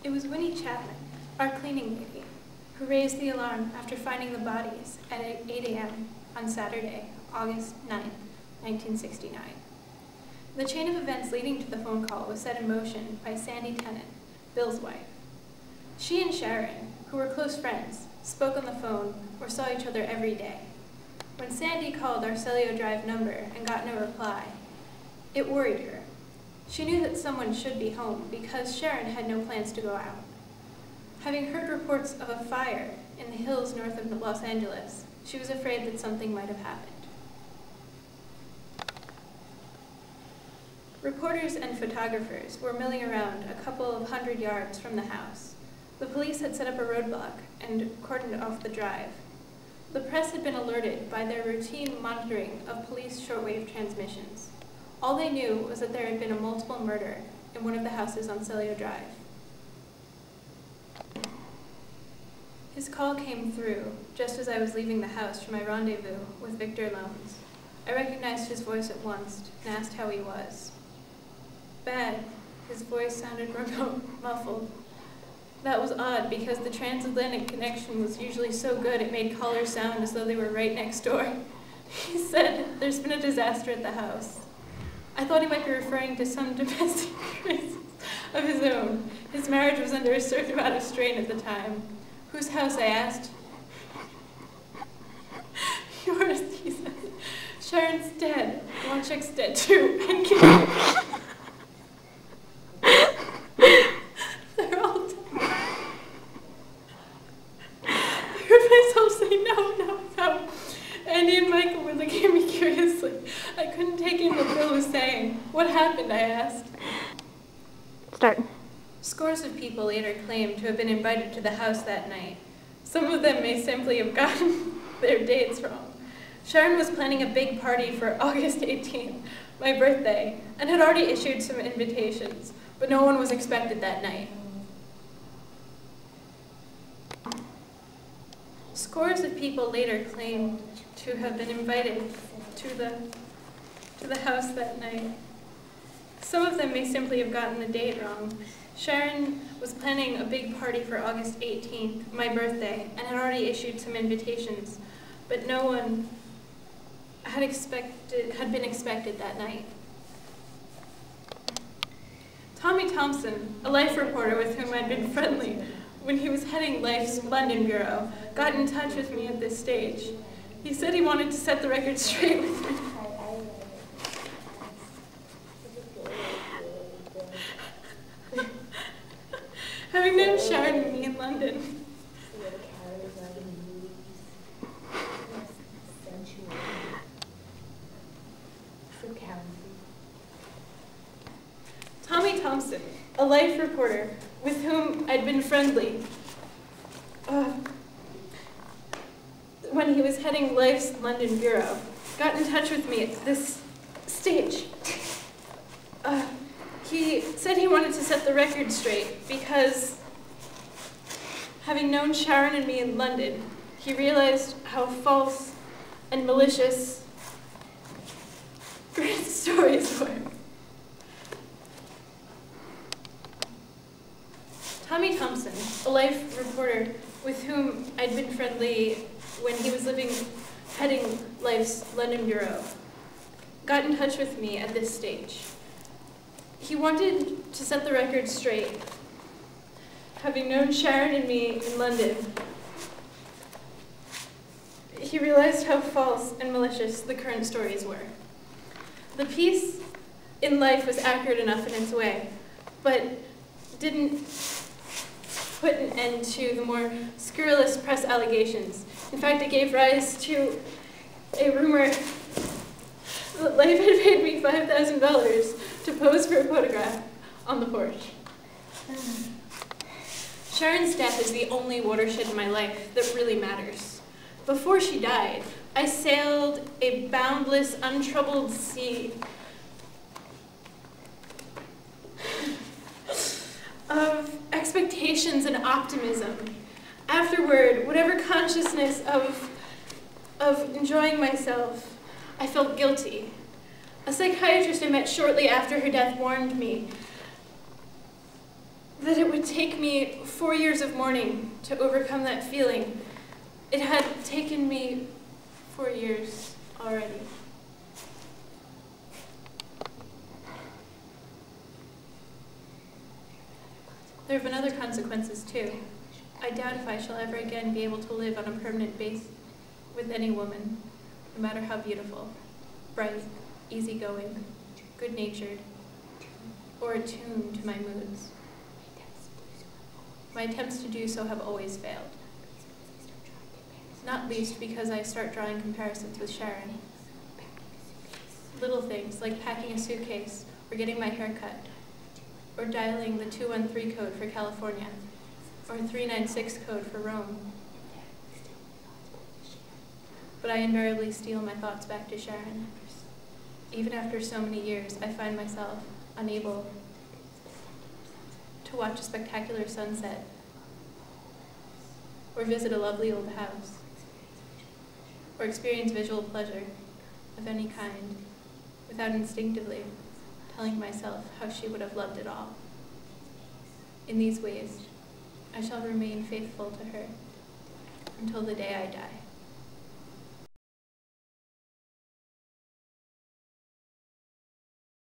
It was Winnie Chapman, our cleaning lady, who raised the alarm after finding the bodies at 8 a.m. on Saturday, August 9, 1969. The chain of events leading to the phone call was set in motion by Sandy Tennant, Bill's wife. She and Sharon, who were close friends, spoke on the phone or saw each other every day. When Sandy called Arcelio Drive number and got no reply, it worried her. She knew that someone should be home because Sharon had no plans to go out. Having heard reports of a fire in the hills north of Los Angeles, she was afraid that something might have happened. Reporters and photographers were milling around a couple of 100 yards from the house. The police had set up a roadblock and cordoned off the drive. The press had been alerted by their routine monitoring of police shortwave transmissions. All they knew was that there had been a multiple murder in one of the houses on Celio Drive. His call came through just as I was leaving the house for my rendezvous with Victor Loans. I recognized his voice at once and asked how he was. Bad. His voice sounded remote, muffled. That was odd because the transatlantic connection was usually so good it made callers sound as though they were right next door. He said, "There's been a disaster at the house." I thought he might be referring to some domestic crisis of his own. His marriage was under a certain amount of strain at the time. "Whose house?" I asked. "Yours," he said. "Sharon's dead. Wojciech's dead too. And they're all dead." I heard myself say, "No, no, no." Andy and Michael were looking at me curiously. I couldn't take in what Bill was saying. "What happened?" I asked. Start. Scores of people later claimed to have been invited to the house that night. Some of them may simply have gotten their dates wrong. Sharon was planning a big party for August 18th, my birthday, and had already issued some invitations, but no one was expected that night. Scores of people later claimed to have been invited to the house that night. Some of them may simply have gotten the date wrong. Sharon was planning a big party for August 18th, my birthday, and had already issued some invitations, but no one had been expected that night. Tommy Thompson, a Life reporter with whom I'd been friendly when he was heading Life's London bureau, got in touch with me at this stage. He said he wanted to set the record straight with me. Having known Sharon and me in London, Tommy Thompson, a Life reporter with whom I'd been friendly when he was heading Life's London bureau, got in touch with me at this stage. He said he wanted to set the record straight because, having known Sharon and me in London, he realized how false and malicious great stories were. Tommy Thompson, a Life reporter with whom I'd been friendly when he was heading Life's London bureau, got in touch with me at this stage. He wanted to set the record straight. Having known Sharon and me in London, he realized how false and malicious the current stories were. The piece in Life was accurate enough in its way, but didn't put an end to the more scurrilous press allegations. In fact, it gave rise to a rumor that Life had paid me $5,000 to pose for a photograph on the porch. Sharon's death is the only watershed in my life that really matters. Before she died, I sailed a boundless, untroubled sea of expectations and optimism. Afterward, whatever consciousness of enjoying myself, I felt guilty. A psychiatrist I met shortly after her death warned me that it would take me 4 years of mourning to overcome that feeling. It had taken me 4 years already. There have been other consequences too. I doubt if I shall ever again be able to live on a permanent basis with any woman, no matter how beautiful, bright, easygoing, good-natured, or attuned to my moods. My attempts to do so have always failed. Not least because I start drawing comparisons with Sharon. Little things like packing a suitcase or getting my hair cut, or dialing the 213 code for California, or 396 code for Rome. But I invariably steal my thoughts back to Sharon. Even after so many years, I find myself unable to watch a spectacular sunset, or visit a lovely old house, or experience visual pleasure of any kind without instinctively telling myself how she would have loved it all. In these ways, I shall remain faithful to her until the day I die.